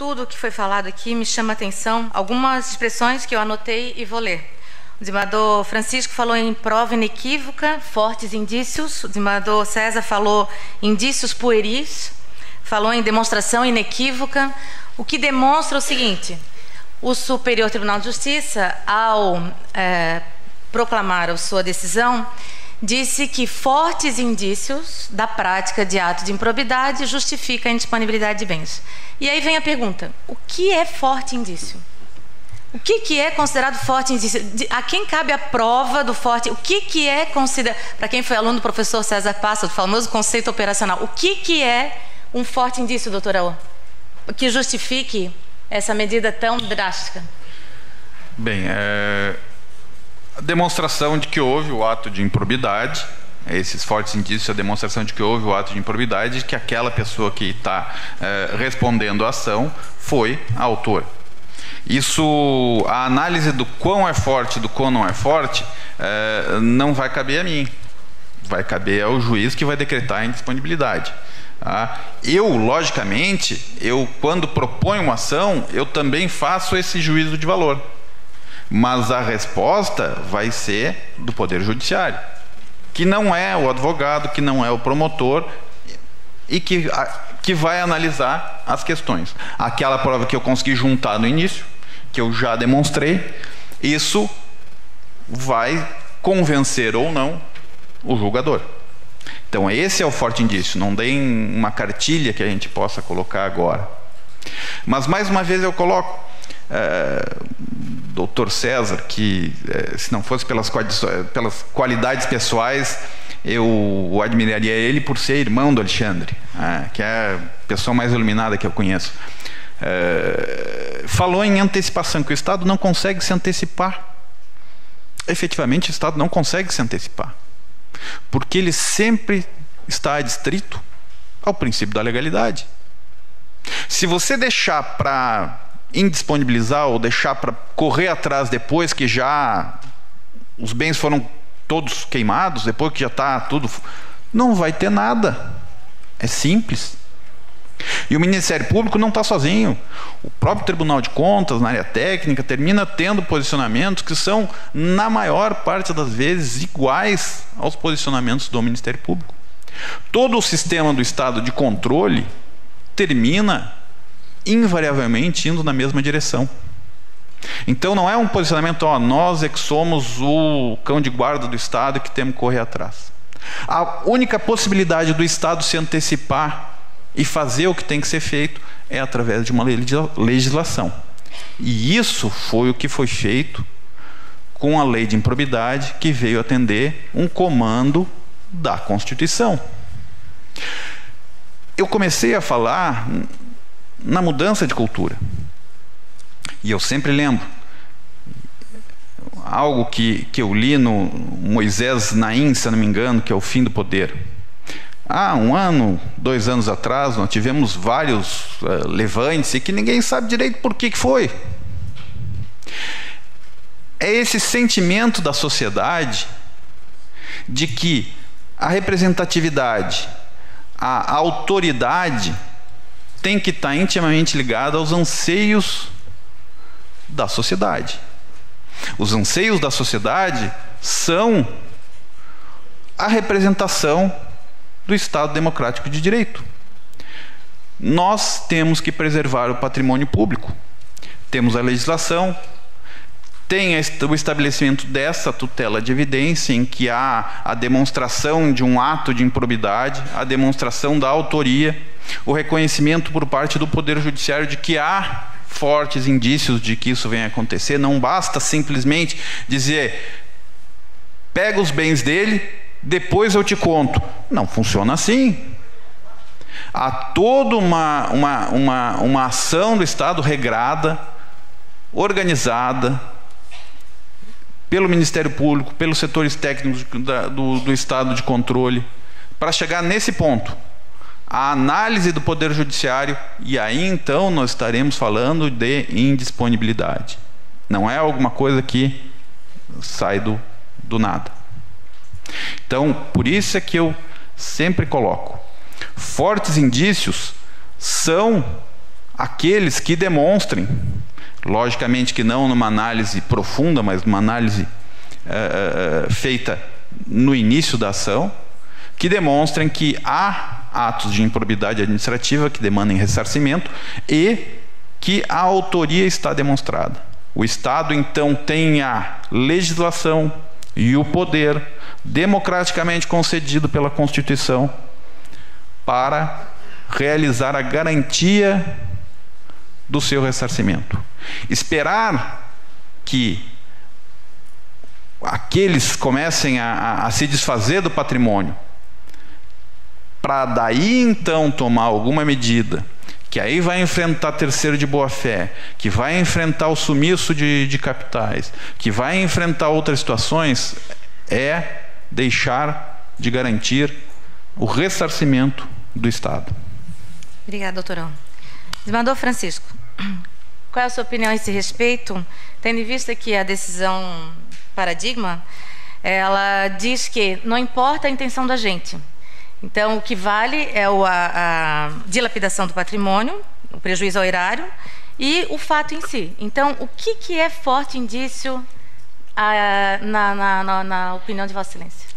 tudo que foi falado aqui me chama a atenção algumas expressões que eu anotei e vou ler. O desembargador Francisco falou em prova inequívoca, fortes indícios. O desembargador César falou indícios pueris, falou em demonstração inequívoca, o que demonstra o seguinte: o Superior Tribunal de Justiça, ao proclamar a sua decisão, disse que fortes indícios da prática de ato de improbidade justifica a indisponibilidade de bens. E aí vem a pergunta: o que é forte indício? O que é considerado forte indício? A quem cabe a prova do forte? O que é considerado... Para quem foi aluno do professor César Passa, do famoso conceito operacional, o que é um forte indício, doutora O? Que justifique essa medida tão drástica? Bem, a demonstração de que houve o ato de improbidade, esses fortes indícios, a demonstração de que houve o ato de improbidade, de que aquela pessoa que está respondendo à ação foi a autora. Isso, a análise do quão é forte, do quão não é forte, não vai caber a mim. Vai caber ao juiz que vai decretar a indisponibilidade. Eu, logicamente, quando proponho uma ação, eu também faço esse juízo de valor. Mas a resposta vai ser do Poder Judiciário, que não é o advogado, que não é o promotor, e que vai analisar as questões. Aquela prova que eu consegui juntar no início, que eu já demonstrei, isso vai convencer ou não o julgador. Então esse é o forte indício, não tem uma cartilha que a gente possa colocar agora. Mas mais uma vez eu coloco, doutor César, que se não fosse pelas qualidades pessoais, eu o admiraria ele por ser irmão do Alexandre, que é a pessoa mais iluminada que eu conheço. Falou em antecipação, que o Estado não consegue se antecipar. Efetivamente o Estado não consegue se antecipar, porque ele sempre está adstrito ao princípio da legalidade. Se você deixar para indisponibilizar ou deixar para correr atrás depois que já os bens foram todos queimados, depois que já está tudo, não vai ter nada. É simples. E o Ministério Público não está sozinho. O próprio Tribunal de Contas, na área técnica, termina tendo posicionamentos que são, na maior parte das vezes, iguais aos posicionamentos do Ministério Público. Todo o sistema do Estado de controle termina, invariavelmente, indo na mesma direção. Então não é um posicionamento, nós é que somos o cão de guarda do Estado e que temos que correr atrás. A única possibilidade do Estado se antecipar e fazer o que tem que ser feito é através de uma legislação. E isso foi o que foi feito com a lei de improbidade, que veio atender um comando da Constituição. Eu comecei a falar na mudança de cultura. E eu sempre lembro algo que eu li no Moisés Naim, se eu não me engano, que é O Fim do Poder. 1 ano, 2 anos atrás, nós tivemos vários levantes e que ninguém sabe direito por que foi. É esse sentimento da sociedade de que a representatividade, a autoridade tem que estar intimamente ligada aos anseios da sociedade. Os anseios da sociedade são a representação do Estado democrático de direito. Nós temos que preservar o patrimônio público. Temos a legislação, tem o estabelecimento dessa tutela de evidência, em que há a demonstração de um ato de improbidade, a demonstração da autoria, o reconhecimento por parte do Poder Judiciário de que há fortes indícios de que isso venha a acontecer. Não basta simplesmente dizer: pega os bens dele, depois eu te conto. Não funciona assim. Há toda uma ação do Estado regrada, organizada pelo Ministério Público, pelos setores técnicos do Estado de controle, para chegar nesse ponto. A análise do Poder Judiciário, e aí então nós estaremos falando de indisponibilidade. Não é alguma coisa que sai do nada. Então, por isso é que eu sempre coloco: fortes indícios são aqueles que demonstrem, logicamente que não numa análise profunda, mas numa análise feita no início da ação, que demonstrem que há atos de improbidade administrativa que demandem ressarcimento e que a autoria está demonstrada. O Estado, então, tem a legislação e o poder democraticamente concedido pela Constituição para realizar a garantia do seu ressarcimento. Esperar que aqueles comecem a se desfazer do patrimônio para daí então tomar alguma medida, que aí vai enfrentar terceiro de boa-fé, que vai enfrentar o sumiço de capitais, que vai enfrentar outras situações, é deixar de garantir o ressarcimento do Estado. Obrigada, doutorão. Desembargador Francisco, qual é a sua opinião a esse respeito, tendo em vista que a decisão paradigma, ela diz que não importa a intenção do agente. Então, o que vale é a dilapidação do patrimônio, o prejuízo ao erário e o fato em si. Então, o que é forte indício na opinião de Vossa Excelência?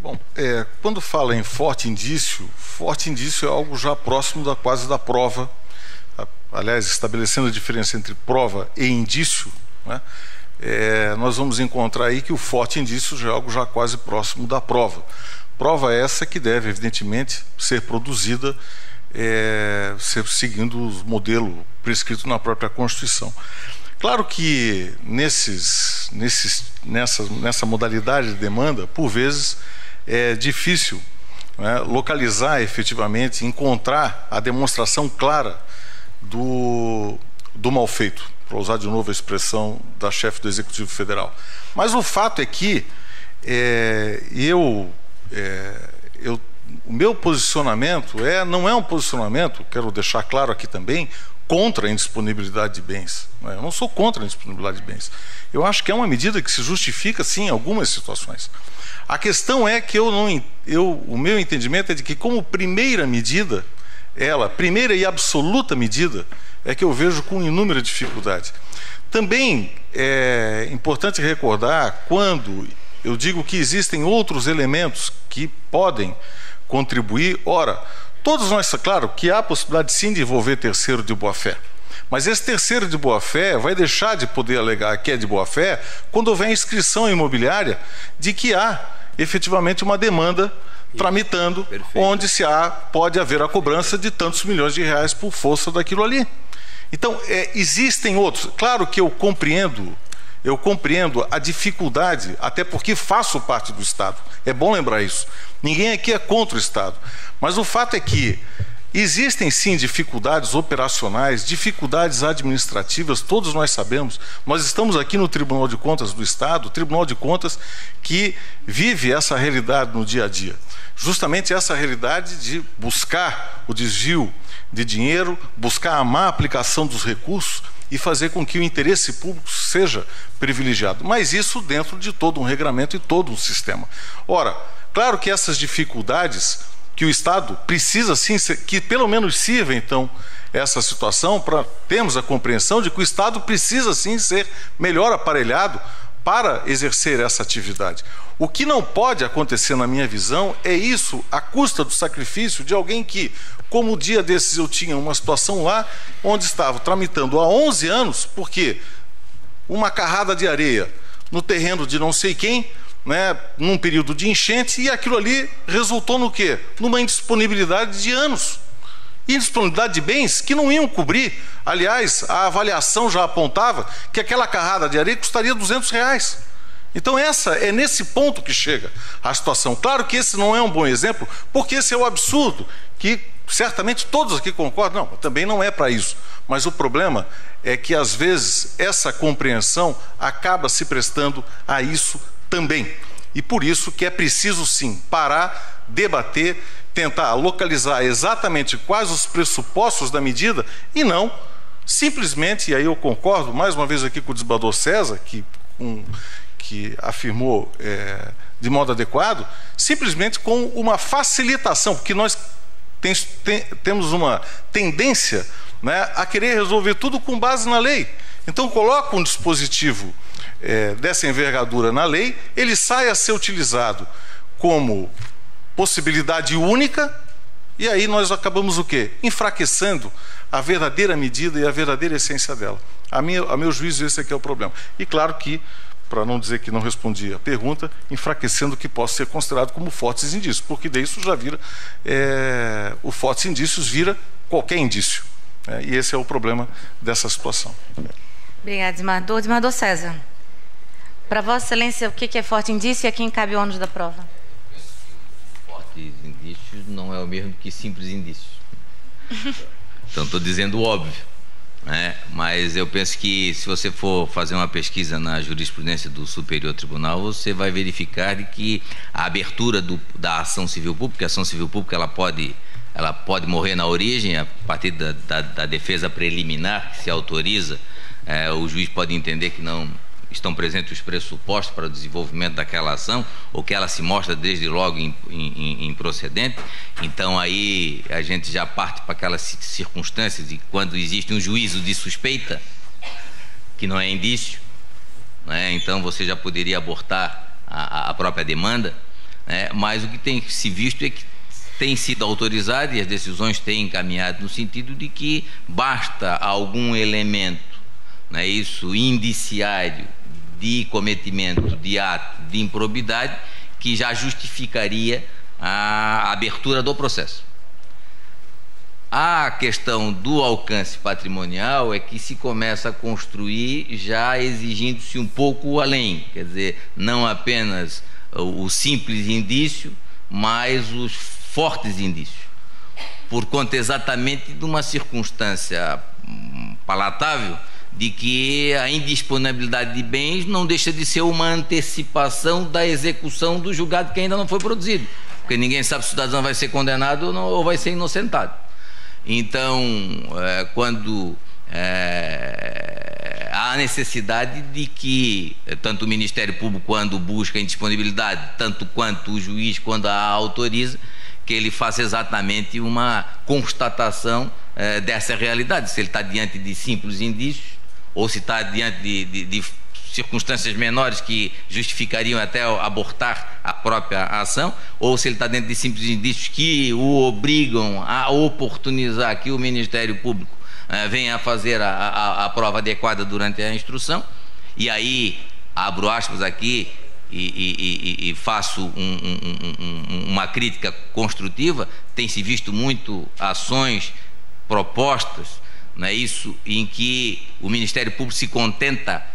Bom, quando fala em forte indício é algo já próximo quase da prova. Aliás, estabelecendo a diferença entre prova e indício, né, nós vamos encontrar aí que o forte indício já é algo já quase próximo da prova. Prova essa que deve, evidentemente, ser produzida seguindo o modelo prescrito na própria Constituição. Claro que nessa modalidade de demanda, por vezes, é difícil, né, localizar efetivamente, encontrar a demonstração clara do mal feito, para usar de novo a expressão da chefe do Executivo Federal. Mas o fato é que o meu posicionamento não é um posicionamento, quero deixar claro aqui também, contra a indisponibilidade de bens. Eu não sou contra a indisponibilidade de bens. Eu acho que é uma medida que se justifica, sim, em algumas situações. A questão é que o meu entendimento é de que, como primeira medida, primeira e absoluta medida, é que eu vejo com inúmera dificuldade. Também é importante recordar, quando eu digo que existem outros elementos que podem contribuir, ora, todos nós, claro, que há a possibilidade sim de envolver terceiro de boa-fé, mas esse terceiro de boa-fé vai deixar de poder alegar que é de boa-fé quando houver inscrição imobiliária de que há efetivamente uma demanda tramitando, perfeito, onde pode haver a cobrança de tantos milhões de reais por força daquilo ali. Então, existem outros. Claro que eu compreendo a dificuldade, até porque faço parte do Estado. É bom lembrar isso. Ninguém aqui é contra o Estado. Mas o fato é que existem sim dificuldades operacionais, dificuldades administrativas, todos nós sabemos. Nós estamos aqui no Tribunal de Contas do Estado, Tribunal de Contas que vive essa realidade no dia a dia. Justamente essa realidade de buscar o desvio de dinheiro, buscar a má aplicação dos recursos e fazer com que o interesse público seja privilegiado. Mas isso dentro de todo um regramento e todo um sistema. Ora, claro que essas dificuldades que o Estado precisa sim, que pelo menos sirva então essa situação para termos a compreensão de que o Estado precisa sim ser melhor aparelhado para exercer essa atividade. O que não pode acontecer, na minha visão, é isso à custa do sacrifício de alguém que, como o dia desses eu tinha uma situação lá, onde estava tramitando há 11 anos, porque uma carrada de areia no terreno de não sei quem, né, num período de enchente, e aquilo ali resultou no quê? Numa indisponibilidade de anos. Indisponibilidade de bens que não iam cobrir. Aliás, a avaliação já apontava que aquela carrada de areia custaria R$200. Então é nesse ponto que chega a situação. Claro que esse não é um bom exemplo, porque esse é o absurdo, que certamente todos aqui concordam, não, também não é para isso. Mas o problema é que às vezes essa compreensão acaba se prestando a isso também. E por isso que é preciso sim parar, debater, tentar localizar exatamente quais os pressupostos da medida e não simplesmente, e aí eu concordo mais uma vez aqui com o desembargador César, que afirmou de modo adequado, simplesmente com uma facilitação, porque nós temos uma tendência, né, a querer resolver tudo com base na lei. Então coloca um dispositivo dessa envergadura na lei, ele sai a ser utilizado como possibilidade única, e aí nós acabamos o quê? Enfraquecendo a verdadeira medida e a verdadeira essência dela. A meu juízo, esse aqui é o problema. E claro que, para não dizer que não respondi a pergunta, enfraquecendo o que possa ser considerado como fortes indícios, porque daí isso já vira, o fortes indícios vira qualquer indício. E esse é o problema dessa situação. Obrigada, desembargador. Desembargador César, para Vossa Excelência, o que é forte indício e a quem cabe o ônus da prova? Fortes indícios não é o mesmo que simples indícios. Então, estou dizendo o óbvio, né? Mas eu penso que se você for fazer uma pesquisa na jurisprudência do Superior Tribunal, você vai verificar de que a abertura da ação civil pública, a ação civil pública ela pode morrer na origem, a partir da defesa preliminar que se autoriza, o juiz pode entender que não estão presentes os pressupostos para o desenvolvimento daquela ação, ou que ela se mostra desde logo improcedente. Então aí a gente já parte para aquelas circunstâncias de quando existe um juízo de suspeita, que não é indício, né? Então você já poderia abortar a própria demanda, né? Mas o que tem se visto é que tem sido autorizado e as decisões têm encaminhado no sentido de que basta algum elemento, né, isso indiciário de cometimento de ato de improbidade que já justificaria a abertura do processo. A questão do alcance patrimonial é que se começa a construir já exigindo-se um pouco além, quer dizer, não apenas o simples indício, mas os fortes indícios, por conta exatamente de uma circunstância palatável de que a indisponibilidade de bens não deixa de ser uma antecipação da execução do julgado que ainda não foi produzido, porque ninguém sabe se o cidadão vai ser condenado ou vai ser inocentado. Então, quando há necessidade de que tanto o Ministério Público, quando busca indisponibilidade, tanto quanto o juiz, quando a autoriza, que ele faça exatamente uma constatação dessa realidade, se ele está diante de simples indícios, ou se está diante de circunstâncias menores que justificariam até abortar a própria ação, ou se ele está dentro de simples indícios que o obrigam a oportunizar que o Ministério Público venha a fazer a prova adequada durante a instrução. E aí, abro aspas aqui e faço uma crítica construtiva, tem-se visto muito ações propostas, não é isso, em que o Ministério Público se contenta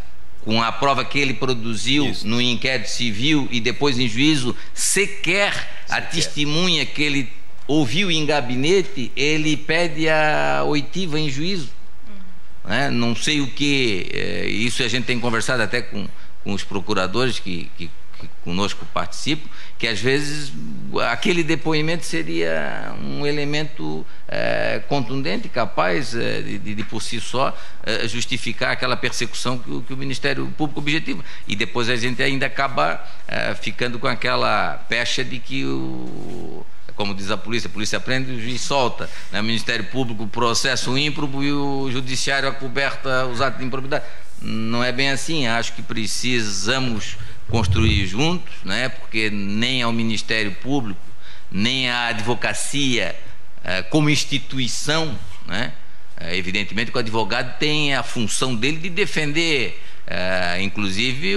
com a prova que ele produziu no inquérito civil e depois em juízo, sequer a testemunha que ele ouviu em gabinete, ele pede a oitiva em juízo. Não sei o que, isso a gente tem conversado até com os procuradores que conosco participam, que às vezes aquele depoimento seria um elemento contundente, capaz de por si só justificar aquela persecução que o Ministério Público objetiva. E depois a gente ainda acaba ficando com aquela pecha de que como diz a polícia prende e o juiz solta, né? O Ministério Público processa o ímprobo e o Judiciário acoberta os atos de improbidade. Não é bem assim. Acho que precisamos construir juntos, né? Porque nem ao Ministério Público, nem à advocacia como instituição, né? Evidentemente que o advogado tem a função dele de defender, inclusive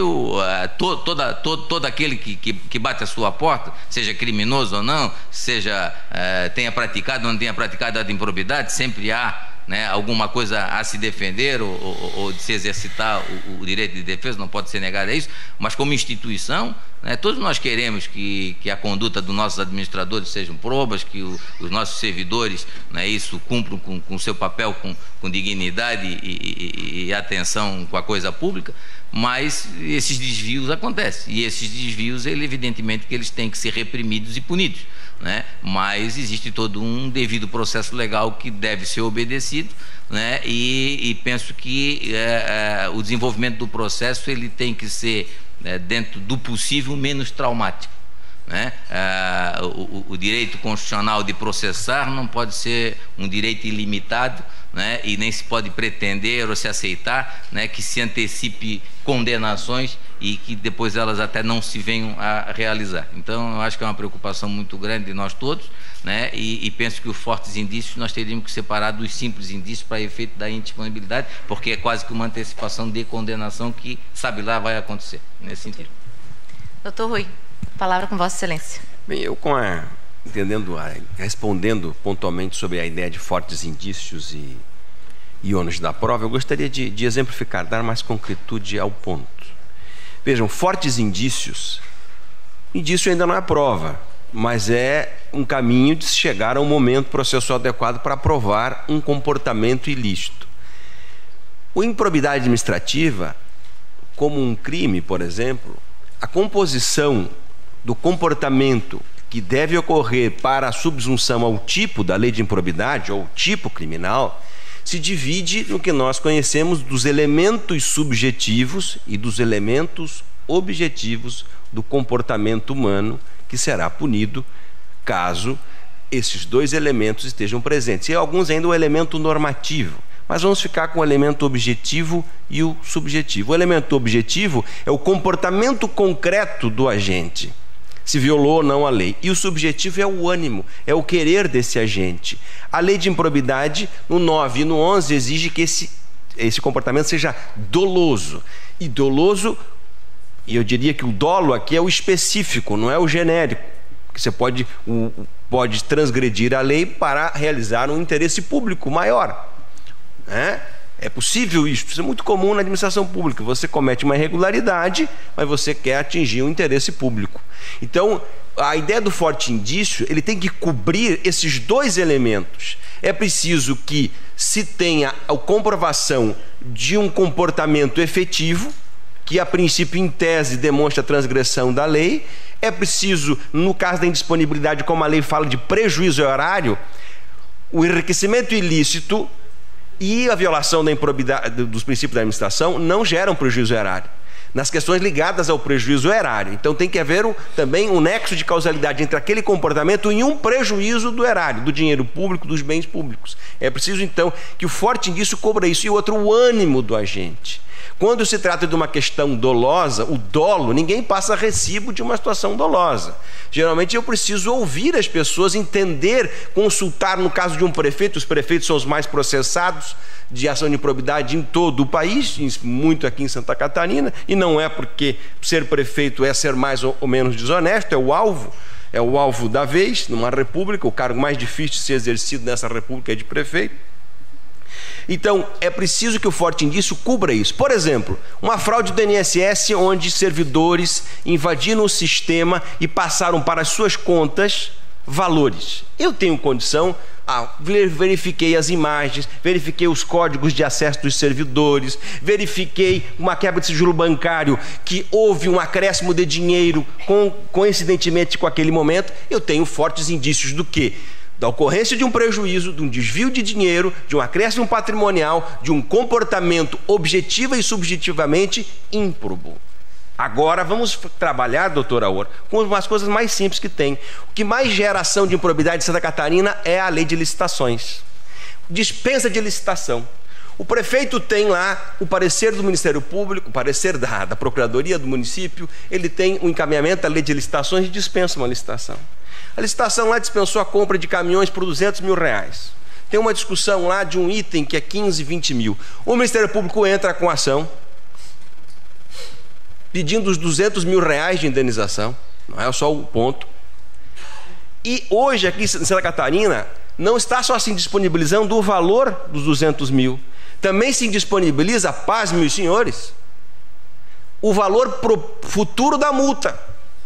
todo aquele que bate a sua porta, seja criminoso ou não, seja tenha praticado ou não tenha praticado ato de improbidade, sempre há, né, alguma coisa a se defender ou de se exercitar o direito de defesa, não pode ser negado a isso, mas como instituição, né, todos nós queremos que a conduta dos nossos administradores sejam probas, que os nossos servidores, né, isso cumpram com seu papel com dignidade e atenção com a coisa pública, mas esses desvios acontecem, e esses desvios, evidentemente que eles têm que ser reprimidos e punidos, né? Mas existe todo um devido processo legal que deve ser obedecido, né? E penso que o desenvolvimento do processo ele tem que ser, dentro do possível, menos traumático, né? O direito constitucional de processar não pode ser um direito ilimitado, né? E nem se pode pretender ou se aceitar, né, que se antecipe condenações e que depois elas até não se venham a realizar. Então, eu acho que é uma preocupação muito grande de nós todos, né? E penso que os fortes indícios nós teríamos que separar dos simples indícios para efeito da indisponibilidade, porque é quase que uma antecipação de condenação que, sabe lá, vai acontecer, nesse sentido. Doutor Rui, palavra com Vossa Excelência. Bem, eu respondendo pontualmente sobre a ideia de fortes indícios e ônus da prova, eu gostaria de exemplificar, dar mais concretude ao ponto. Vejam, fortes indícios, indício ainda não é prova, mas é um caminho de se chegar a um momento processual adequado para provar um comportamento ilícito. O improbidade administrativa, como um crime, por exemplo, a composição do comportamento que deve ocorrer para a subsunção ao tipo da lei de improbidade, ou tipo criminal, se divide no que nós conhecemos dos elementos subjetivos e dos elementos objetivos do comportamento humano, que será punido caso esses dois elementos estejam presentes. E alguns ainda o elemento normativo, mas vamos ficar com o elemento objetivo e o subjetivo. O elemento objetivo é o comportamento concreto do agente, se violou ou não a lei. E o subjetivo é o ânimo, é o querer desse agente. A lei de improbidade, no 9 e no 11, exige que esse comportamento seja doloso. E doloso, e eu diria que o dolo aqui é o específico, não é o genérico. Que você pode transgredir a lei para realizar um interesse público maior. É possível isso é muito comum na administração pública. Você comete uma irregularidade, mas você quer atingir um interesse público. Então, a ideia do forte indício, ele tem que cobrir esses dois elementos. É preciso que se tenha a comprovação de um comportamento efetivo, que a princípio, em tese, demonstra a transgressão da lei. É preciso, no caso da indisponibilidade, como a lei fala de prejuízo horário, o enriquecimento ilícito e a violação da improbidade dos princípios da administração não geram prejuízo erário. Nas questões ligadas ao prejuízo erário. Então tem que haver também um nexo de causalidade entre aquele comportamento e um prejuízo do erário, do dinheiro público, dos bens públicos. É preciso então que o forte indício cobra isso. E outro, o ânimo do agente. Quando se trata de uma questão dolosa, o dolo, ninguém passa recibo de uma situação dolosa. Geralmente eu preciso ouvir as pessoas, entender, consultar. No caso de um prefeito, os prefeitos são os mais processados de ação de improbidade em todo o país, muito aqui em Santa Catarina, e não é porque ser prefeito é ser mais ou menos desonesto, é o alvo da vez, numa república. O cargo mais difícil de ser exercido nessa república é de prefeito. Então, é preciso que o forte indício cubra isso. Por exemplo, uma fraude do INSS onde servidores invadiram o sistema e passaram para as suas contas valores. Eu tenho condição, verifiquei as imagens, verifiquei os códigos de acesso dos servidores, verifiquei uma quebra de sigilo bancário, que houve um acréscimo de dinheiro coincidentemente com aquele momento. Eu tenho fortes indícios do quê? Da ocorrência de um prejuízo, de um desvio de dinheiro, de um acréscimo patrimonial, de um comportamento objetiva e subjetivamente ímprobo. Agora vamos trabalhar, doutor Aor, com umas coisas mais simples que tem. O que mais gera ação de improbidade em Santa Catarina é a lei de licitações. Dispensa de licitação. O prefeito tem lá o parecer do Ministério Público, o parecer da Procuradoria do município, ele tem o encaminhamento da lei de licitações e dispensa uma licitação. A licitação lá dispensou a compra de caminhões por R$200 mil. Tem uma discussão lá de um item que é 15, 20 mil. O Ministério Público entra com ação pedindo os R$200 mil de indenização. Não é só o ponto. E hoje aqui em Santa Catarina não está só se indisponibilizando o valor dos 200 mil. Também se indisponibiliza, pasmem os senhores, o valor pro futuro da multa.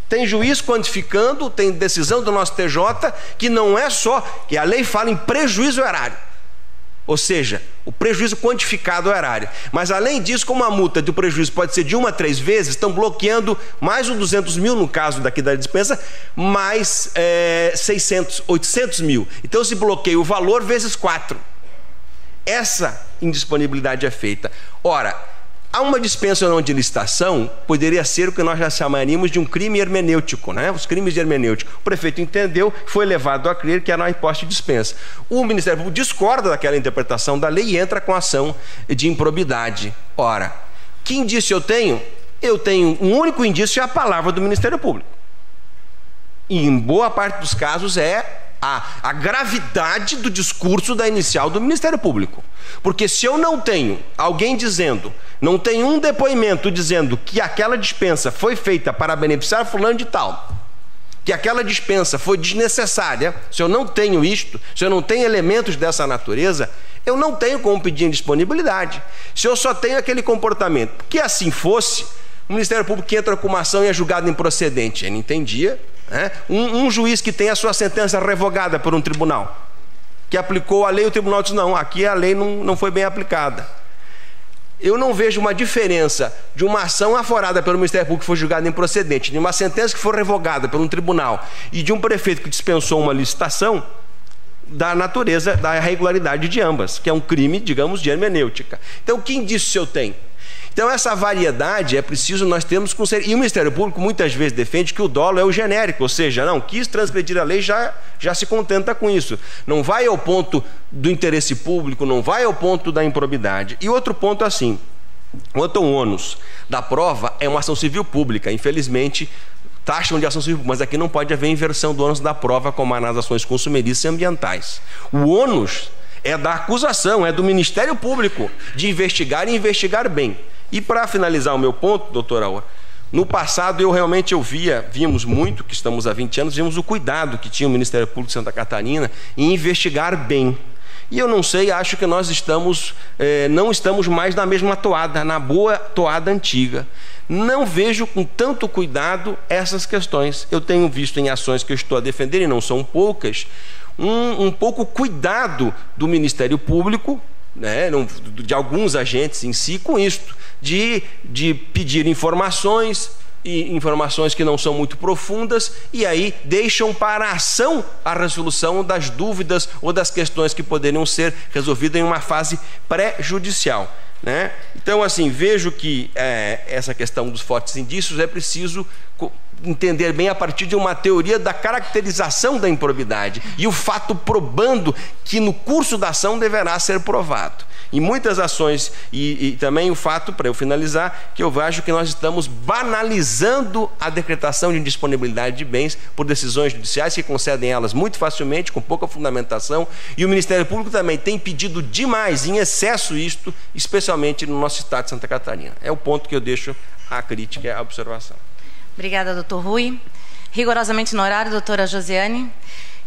Tem juiz quantificando, tem decisão do nosso TJ, que não é só, que a lei fala em prejuízo erário. Ou seja, o prejuízo quantificado erário. Mas além disso, como a multa do prejuízo pode ser de 1 a 3 vezes, estão bloqueando mais os 200 mil no caso daqui da dispensa, mais 600, 800 mil. Então se bloqueia o valor vezes 4. Essa indisponibilidade é feita. Ora, Há uma dispensa ou não de licitação, poderia ser o que nós já chamaríamos de um crime hermenêutico, né? Os crimes de hermenêutico. O prefeito entendeu, foi levado a crer que era uma hipótese de dispensa. O Ministério Público discorda daquela interpretação da lei e entra com ação de improbidade. Ora, que indício eu tenho? Eu tenho um único indício, é a palavra do Ministério Público. E em boa parte dos casos é a gravidade do discurso da inicial do Ministério Público. Porque se eu não tenho alguém dizendo, não tenho um depoimento dizendo que aquela dispensa foi feita para beneficiar fulano de tal, que aquela dispensa foi desnecessária, se eu não tenho isto, se eu não tenho elementos dessa natureza, eu não tenho como pedir indisponibilidade. Se eu só tenho aquele comportamento, que assim fosse, o Ministério Público entra com uma ação e é julgado improcedente. Ele entendia. Um juiz que tem a sua sentença revogada por um tribunal, que aplicou a lei, o tribunal diz, não, aqui a lei não foi bem aplicada. Eu não vejo uma diferença de uma ação aforada pelo Ministério Público que foi julgada improcedente, de uma sentença que foi revogada por um tribunal e de um prefeito que dispensou uma licitação, da natureza, da irregularidade de ambas, que é um crime, digamos, de hermenêutica. Então, que indício eu tenho? Então, essa variedade é preciso nós termos com ser. E o Ministério Público muitas vezes defende que o dolo é o genérico, ou seja, não quis transgredir a lei, já se contenta com isso. Não vai ao ponto do interesse público, não vai ao ponto da improbidade. E outro ponto é assim: quanto ao ônus da prova, é uma ação civil pública. Infelizmente, taxam de ação civil, mas aqui não pode haver inversão do ônus da prova, como há nas ações consumeristas e ambientais. O ônus é da acusação, é do Ministério Público de investigar e investigar bem. E para finalizar o meu ponto, doutor Aura, no passado víamos muito, que estamos há 20 anos, vimos o cuidado que tinha o Ministério Público de Santa Catarina em investigar bem. E eu não sei, acho que nós não estamos mais na mesma toada, na boa toada antiga. Não vejo com tanto cuidado essas questões. Eu tenho visto em ações que eu estou a defender, e não são poucas, um pouco cuidado do Ministério Público, né, de alguns agentes em si, com isto, de pedir informações, e informações que não são muito profundas, e aí deixam para a ação a resolução das dúvidas ou das questões que poderiam ser resolvidas em uma fase pré-judicial, né? Então, assim, vejo que essa questão dos fortes indícios é preciso entender bem a partir de uma teoria da caracterização da improbidade e o fato probando que no curso da ação deverá ser provado. Em muitas ações, e também o fato, para eu finalizar, que eu vejo que nós estamos banalizando a decretação de indisponibilidade de bens por decisões judiciais que concedem elas muito facilmente, com pouca fundamentação, e o Ministério Público também tem pedido demais, em excesso isto, especialmente no nosso estado de Santa Catarina. É o ponto que eu deixo a crítica e a observação. Obrigada, doutor Rui. Rigorosamente no horário, doutora Josiane.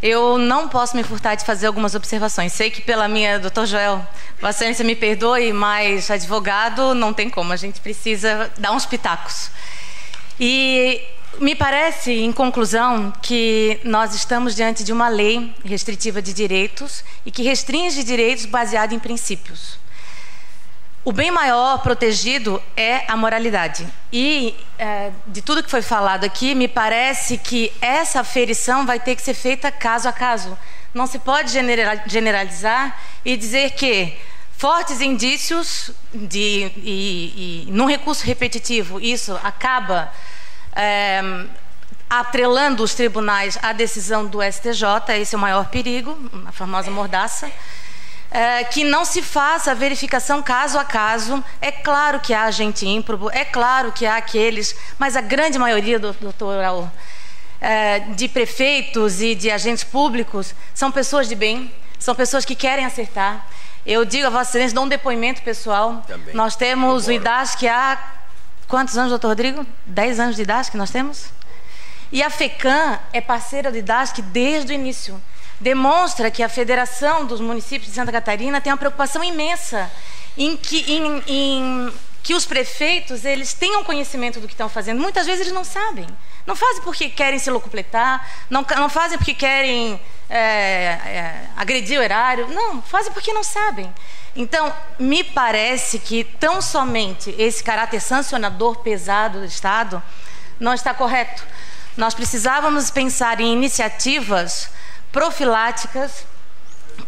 Eu não posso me furtar de fazer algumas observações. Sei que pela minha, doutor Joel, Vossa Excelência me perdoe, mas advogado não tem como, a gente precisa dar uns pitacos. E me parece, em conclusão, que nós estamos diante de uma lei restritiva de direitos e que restringe direitos baseado em princípios. O bem maior protegido é a moralidade. E de tudo que foi falado aqui, me parece que essa aferição vai ter que ser feita caso a caso. Não se pode generalizar e dizer que fortes indícios e num recurso repetitivo, isso acaba atrelando os tribunais à decisão do STJ, esse é o maior perigo, a famosa mordaça. Que não se faça a verificação caso a caso. É claro que há agente ímprobo, é claro que há aqueles, mas a grande maioria, doutor Raul, de prefeitos e de agentes públicos são pessoas de bem, são pessoas que querem acertar. Eu digo a Vossa Excelência, dou um depoimento pessoal. Também. Nós temos o IDASC há quantos anos, doutor Rodrigo? 10 anos de IDASC nós temos? E a FECAM é parceira do IDASC desde o início. Demonstra que a Federação dos Municípios de Santa Catarina tem uma preocupação imensa em que os prefeitos eles tenham conhecimento do que estão fazendo. Muitas vezes eles não sabem. Não fazem porque querem se locupletar, não fazem porque querem agredir o erário. Não, fazem porque não sabem. Então, me parece que tão somente esse caráter sancionador pesado do Estado não está correto. Nós precisávamos pensar em iniciativas profiláticas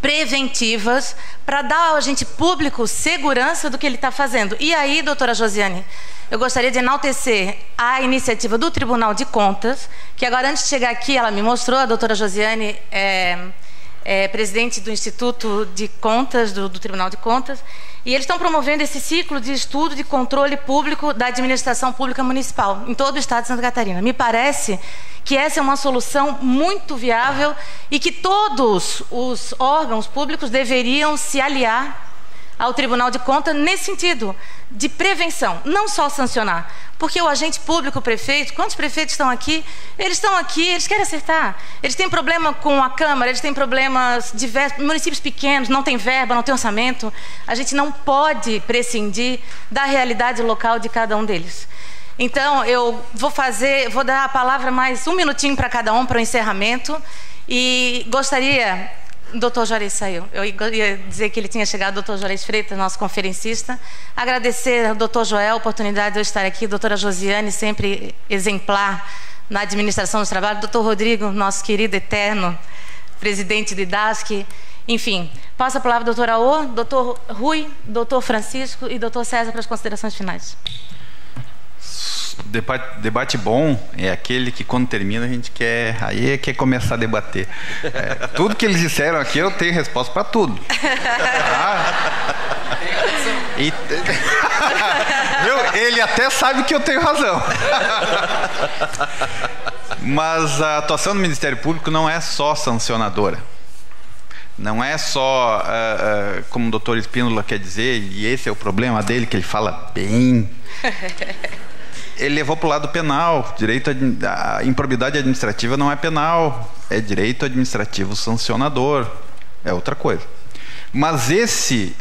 preventivas para dar ao agente público segurança do que ele está fazendo. E aí, doutora Josiane, eu gostaria de enaltecer a iniciativa do Tribunal de Contas, que agora, antes de chegar aqui, ela me mostrou, a doutora Josiane é presidente do Instituto de Contas, do Tribunal de Contas, e eles estão promovendo esse ciclo de estudo de controle público da administração pública municipal em todo o estado de Santa Catarina. Me parece que essa é uma solução muito viável e que todos os órgãos públicos deveriam se aliar ao Tribunal de Contas nesse sentido de prevenção, não só sancionar. Porque o agente público, o prefeito, quantos prefeitos estão aqui? Eles querem acertar. Eles têm problema com a Câmara, eles têm problemas diversos, municípios pequenos, não tem verba, não tem orçamento. A gente não pode prescindir da realidade local de cada um deles. Então, eu vou dar a palavra mais um minutinho para cada um para o encerramento e gostaria... Doutor Juarez saiu. Eu ia dizer que ele tinha chegado, doutor Juarez Freitas, nosso conferencista. Agradecer ao doutor Joel a oportunidade de eu estar aqui, doutora Josiane, sempre exemplar na administração dos trabalhos, doutor Rodrigo, nosso querido eterno presidente do IDASC. Enfim, passo a palavra ao doutor Aô, doutor Rui, doutor Francisco e doutor César para as considerações finais. Debate bom é aquele que, quando termina, a gente quer começar a debater. Tudo que eles disseram aqui, eu tenho resposta para tudo. Ele até sabe que eu tenho razão. Mas a atuação do Ministério Público não é só sancionadora. Não é só, como o doutor Espínola quer dizer, e esse é o problema dele, que ele fala bem... Ele levou para o lado penal. A improbidade administrativa não é penal, é direito administrativo sancionador, é outra coisa. Mas esse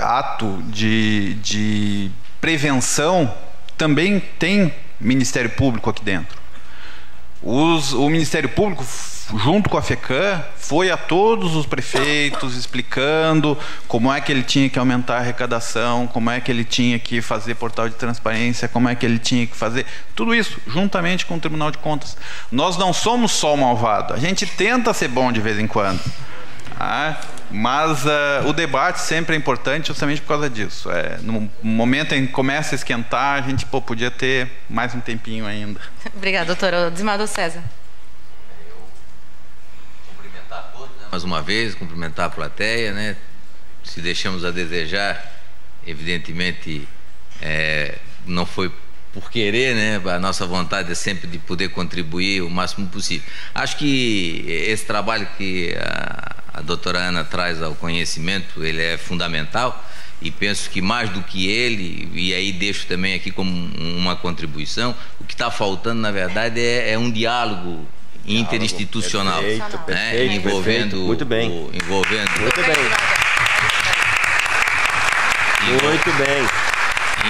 ato de prevenção também tem Ministério Público aqui dentro. O Ministério Público, junto com a FECAM, foi a todos os prefeitos explicando como é que ele tinha que aumentar a arrecadação, como é que ele tinha que fazer portal de transparência, como é que ele tinha que fazer tudo isso, juntamente com o Tribunal de Contas. Nós não somos só o malvado, a gente tenta ser bom de vez em quando, mas o debate sempre é importante justamente por causa disso. No momento em que começa a esquentar, a gente podia ter mais um tempinho ainda. Obrigada, doutora. Desembargador César. Cumprimentar todos, né? Mais uma vez, cumprimentar a plateia, né? Se deixamos a desejar, evidentemente, não foi por querer, né? A nossa vontade é sempre de poder contribuir o máximo possível. Acho que esse trabalho que a doutora Ana traz ao conhecimento, ele é fundamental, e penso que mais do que ele, e aí deixo também aqui como uma contribuição, o que está faltando, na verdade, é um diálogo interinstitucional, perfeito, envolvendo muito bem.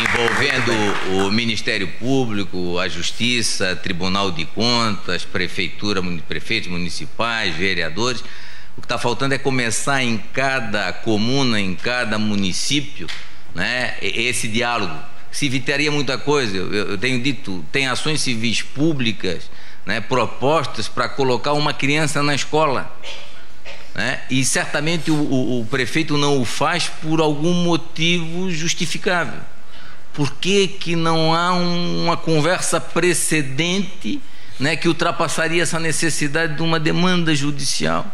Envolvendo o Ministério Público, a Justiça, Tribunal de Contas, Prefeitura, prefeitos municipais, vereadores. O que está faltando é começar em cada comuna, em cada município, né, esse diálogo. Se evitaria muita coisa. Eu tenho dito, tem ações civis públicas, né, propostas para colocar uma criança na escola, né, e certamente o prefeito não o faz por algum motivo justificável. Por que não há uma conversa precedente, né, que ultrapassaria essa necessidade de uma demanda judicial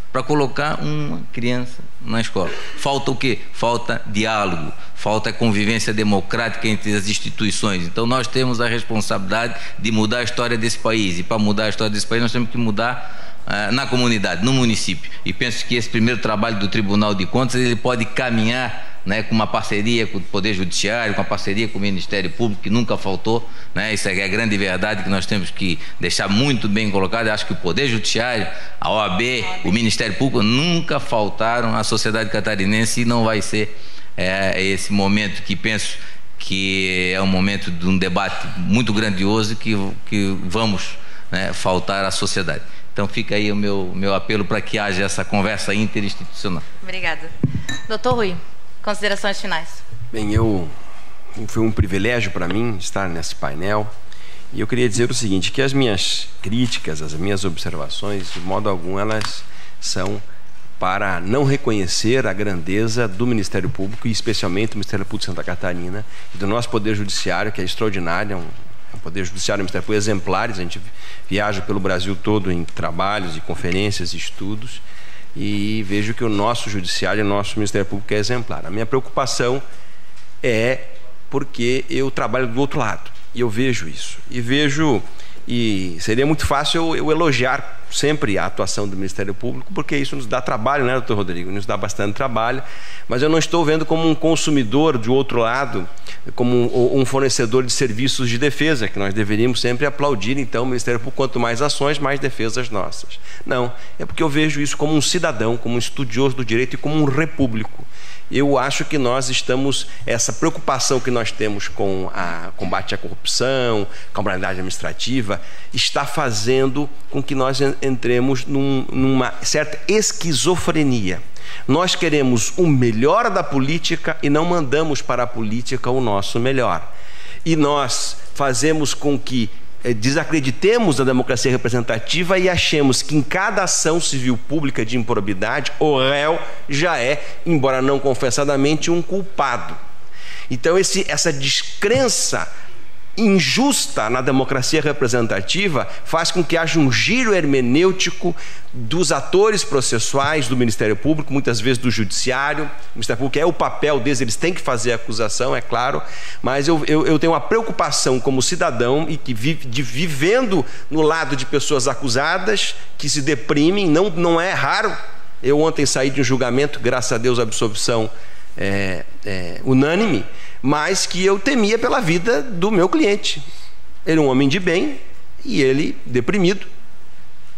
para colocar uma criança na escola? Falta o quê? Falta diálogo, falta convivência democrática entre as instituições. Então nós temos a responsabilidade de mudar a história desse país, e para mudar a história desse país nós temos que mudar na comunidade, no município. E penso que esse primeiro trabalho do Tribunal de Contas, ele pode caminhar, né, com uma parceria com o Poder Judiciário, com a parceria com o Ministério Público, que nunca faltou, né? Isso é a grande verdade que nós temos que deixar muito bem colocado. Eu acho que o Poder Judiciário, a OAB, o Ministério Público nunca faltaram à sociedade catarinense, e não vai ser esse momento que penso que é um momento de um debate muito grandioso que vamos, né, faltar à sociedade. Então fica aí o meu apelo para que haja essa conversa interinstitucional. Obrigada. Doutor Rui, considerações finais. Bem, foi um privilégio para mim estar nesse painel, e eu queria dizer o seguinte, que as minhas críticas, as minhas observações, de modo algum, elas são para não reconhecer a grandeza do Ministério Público, e especialmente do Ministério Público de Santa Catarina, e do nosso Poder Judiciário, que é extraordinário, é um Poder Judiciário e Ministério Público exemplares. A gente viaja pelo Brasil todo em trabalhos e conferências e estudos, e vejo que o nosso Judiciário e o nosso Ministério Público é exemplar. A minha preocupação é porque eu trabalho do outro lado, e eu vejo isso, e seria muito fácil eu elogiar sempre a atuação do Ministério Público, porque isso nos dá trabalho, né, doutor Rodrigo? Nos dá bastante trabalho, mas eu não estou vendo como um consumidor do outro lado, como um fornecedor de serviços de defesa, que nós deveríamos sempre aplaudir, então, o Ministério Público, quanto mais ações, mais defesas nossas. Não, é porque eu vejo isso como um cidadão, como um estudioso do direito e como um repúblico. Eu acho que nós estamos, essa preocupação que nós temos com o combate à corrupção, com a moralidade administrativa, está fazendo com que nós entremos numa certa esquizofrenia. Nós queremos o melhor da política e não mandamos para a política o nosso melhor. E nós fazemos com que desacreditemos a democracia representativa e achemos que em cada ação civil pública de improbidade o réu já é, embora não confessadamente, um culpado. Então essa descrença injusta na democracia representativa faz com que haja um giro hermenêutico dos atores processuais do Ministério Público, muitas vezes do Judiciário. O Ministério Público é o papel deles, eles têm que fazer a acusação, é claro, mas eu tenho uma preocupação como cidadão e que vivendo no lado de pessoas acusadas que se deprimem. Não é raro. Eu ontem saí de um julgamento, graças a Deus, a absolvição unânime, mas que eu temia pela vida do meu cliente. Ele é um homem de bem e ele deprimido,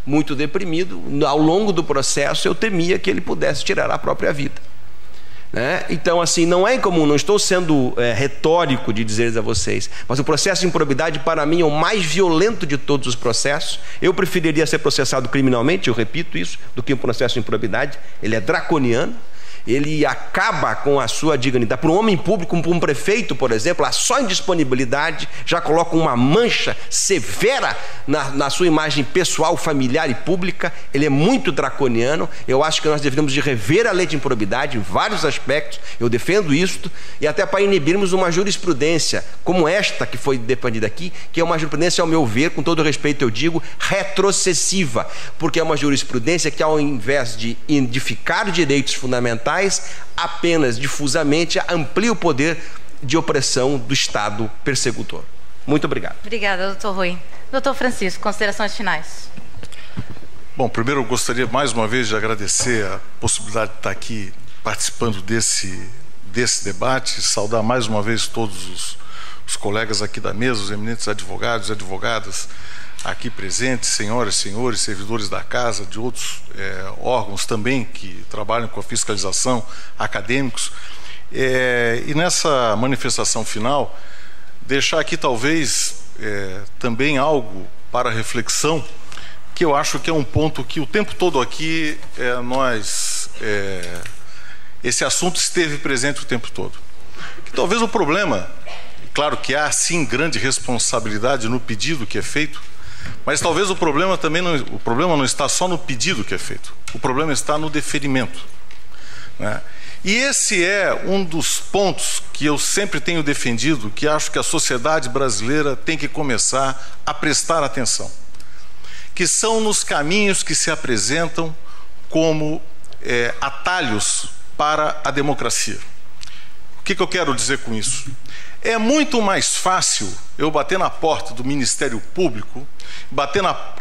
muito deprimido. Ao longo do processo eu temia que ele pudesse tirar a própria vida, né? Então, assim, não é incomum, não estou sendo retórico de dizer a vocês, mas o processo de improbidade para mim é o mais violento de todos os processos. Eu preferiria ser processado criminalmente, eu repito isso, do que um processo de improbidade. Ele é draconiano. Ele acaba com a sua dignidade. Para um homem público, para um prefeito, por exemplo, a só indisponibilidade já coloca uma mancha severa na sua imagem pessoal, familiar e pública. Ele é muito draconiano. Eu acho que nós deveríamos de rever a lei de improbidade em vários aspectos. Eu defendo isto, e até para inibirmos uma jurisprudência como esta que foi defendida aqui, que é uma jurisprudência, ao meu ver, com todo respeito eu digo, retrocessiva, porque é uma jurisprudência que, ao invés de edificar direitos fundamentais, apenas difusamente amplia o poder de opressão do Estado persecutor. Muito obrigado. Obrigada, doutor Rui. Doutor Francisco, considerações finais. Bom, primeiro eu gostaria mais uma vez de agradecer a possibilidade de estar aqui participando desse debate, saudar mais uma vez todos os colegas aqui da mesa, os eminentes advogados e advogadas aqui presentes, senhoras e senhores, servidores da casa, de outros órgãos também que trabalham com a fiscalização, acadêmicos. E nessa manifestação final, deixar aqui talvez também algo para reflexão, que eu acho que é um ponto que o tempo todo aqui esse assunto esteve presente o tempo todo. Que talvez o problema, claro que há sim grande responsabilidade no pedido que é feito, mas talvez o problema não está só no pedido que é feito, o problema está no deferimento, né? E esse é um dos pontos que eu sempre tenho defendido, que acho que a sociedade brasileira tem que começar a prestar atenção, que são nos caminhos que se apresentam como atalhos para a democracia. O que eu quero dizer com isso? É muito mais fácil eu bater na porta do Ministério Público,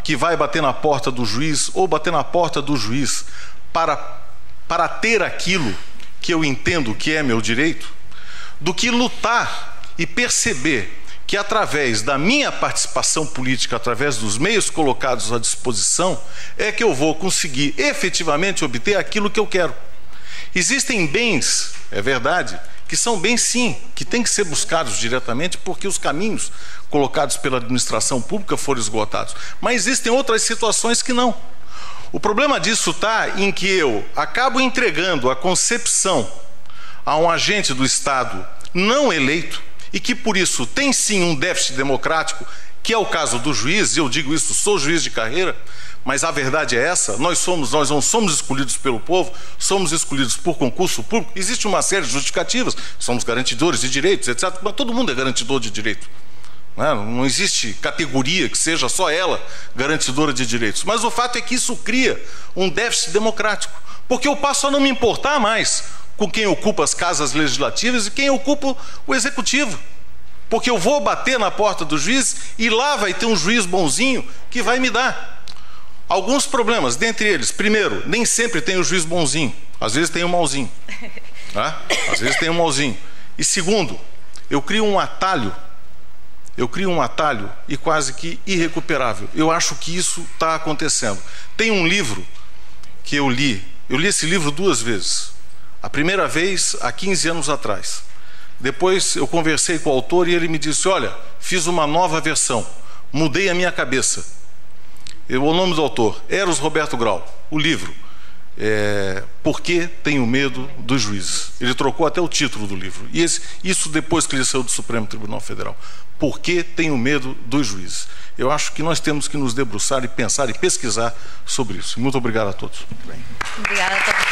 que vai bater na porta do juiz, ou bater na porta do juiz para ter aquilo que eu entendo que é meu direito, do que lutar e perceber que através da minha participação política, através dos meios colocados à disposição, é que eu vou conseguir efetivamente obter aquilo que eu quero. Existem bens, é verdade, que são bens sim, que têm que ser buscados diretamente porque os caminhos colocados pela administração pública foram esgotados. Mas existem outras situações que não. O problema disso está em que eu acabo entregando a concepção a um agente do Estado não eleito e que por isso tem sim um déficit democrático, que é o caso do juiz, e eu digo isso, sou juiz de carreira, Mas a verdade é essa, nós não somos escolhidos pelo povo, somos escolhidos por concurso público. Existe uma série de justificativas, somos garantidores de direitos, etc. Mas todo mundo é garantidor de direito. Não existe categoria que seja só ela garantidora de direitos. Mas o fato é que isso cria um déficit democrático. Porque eu passo a não me importar mais com quem ocupa as casas legislativas e quem ocupa o executivo. Porque eu vou bater na porta do juiz e lá vai ter um juiz bonzinho que vai me dar. Alguns problemas, dentre eles, primeiro, nem sempre tem o juiz bonzinho, às vezes tem o mauzinho. Às vezes tem o mauzinho. E segundo, eu crio um atalho e quase que irrecuperável. Eu acho que isso está acontecendo. Tem um livro que eu li esse livro 2 vezes. A primeira vez, há 15 anos atrás. Depois eu conversei com o autor e ele me disse, olha, fiz uma nova versão, mudei a minha cabeça. O nome do autor, Eros Roberto Grau, o livro. Por que tenho medo dos juízes? Ele trocou até o título do livro. E isso depois que ele saiu do Supremo Tribunal Federal. Por que tenho medo dos juízes? Eu acho que nós temos que nos debruçar e pensar e pesquisar sobre isso. Muito obrigado a todos. Obrigada a todos.